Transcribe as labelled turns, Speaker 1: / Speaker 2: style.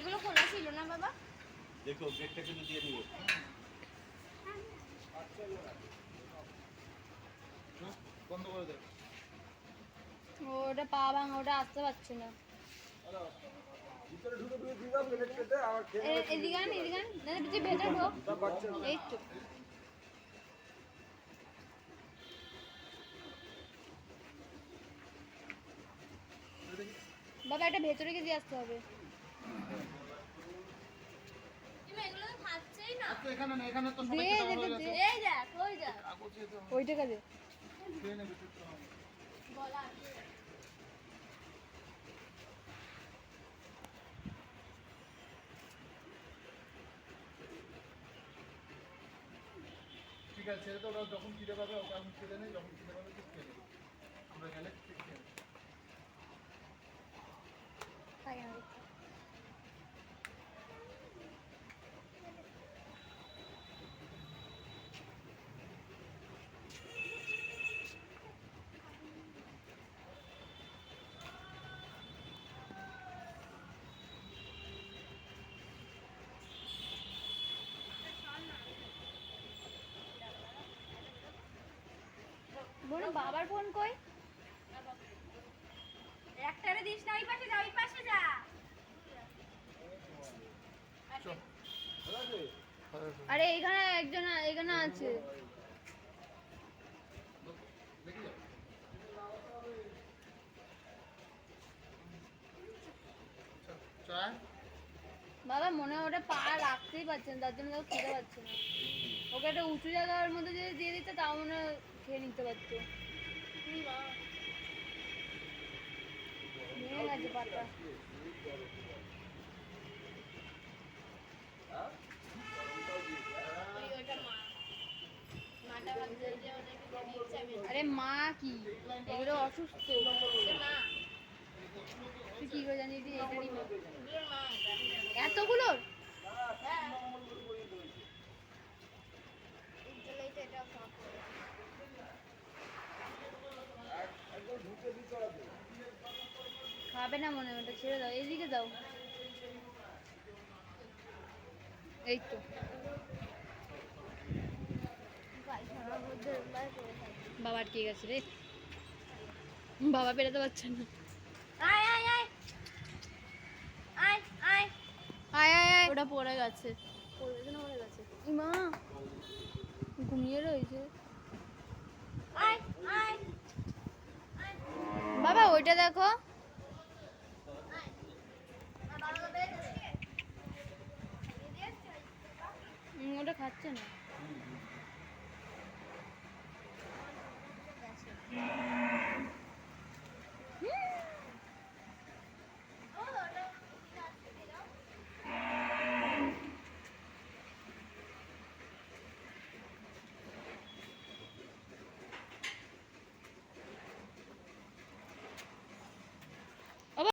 Speaker 1: এগুলো খোলা ছিল না বাবা?
Speaker 2: দেখো গেটটা কিন্তু দিয়ে নিও। বন্ধ করে দে।
Speaker 1: ওটা পা ভাঙা, ওটা আসতে পারছে না।
Speaker 3: ভিতরে ঢুকে দিয়ে দাও প্লেট কেটে আর খেয়ে
Speaker 1: এদিকে আন, এদিকে আন। না তুই ভেতরে ঢোক। এই তো। বাবা এটা ভেতরে গিয়ে দিয়ে আসতে হবে। এগুলো তো খাচ্ছেই না।
Speaker 2: আচ্ছা এখানে না, এখানে তো
Speaker 1: দে
Speaker 2: সবাই
Speaker 1: দে দে। এই দেখ, ওই দেখ। ওইটা কাজে।
Speaker 2: খেয়ে নেবে তো হবে।
Speaker 1: বলা আছে।
Speaker 2: ঠিক আছে ছেড়ে তো, ওরা যখন খিদে পাবে ওকে আমি ছেড়ে নেই, যখন খিদে পাবে ঠিক খেয়ে নেবে। আমরা গেলে ঠিক খেয়ে নেবে।
Speaker 1: খাই না। বোন বাবার ফোন কই? একটারে দিস না, ওই পাশে যা, ওই পাশে যা। আরে এখানে একজন, এখানে আছে।
Speaker 2: দেখি যাও। চায়
Speaker 1: বাবা মনে হয় ওটা পা রাখতেই পারছেন, তার জন্য তাও খেতে পারছে না। ওকে একটা উঁচু জায়গার মধ্যে যদি দিয়ে দিতে তাও মনে হয় খেয়ে নিতে পারতো। ভেঙে গেছে পাটা। আরে মা কি এগুলো অসুস্থ, তুই কি করে জানিস যে এটারই মা? এতগুলোর খাবে না মনে হয়, ওটা ছেড়ে দাও, এইদিকে দাও। এই তো বাবা আটকে গেছে রে, বাবা বেরোতে পারছে না। আয় আয় আয় আয় আয় আয় আয় আয়, ওটা পড়ে গেছে, পড়ে গেছে না পড়ে গেছে? মা ঘুমিয়ে রয়েছে। আয় আয় বাবা ওইটা দেখো। ওটা খাচ্ছে না।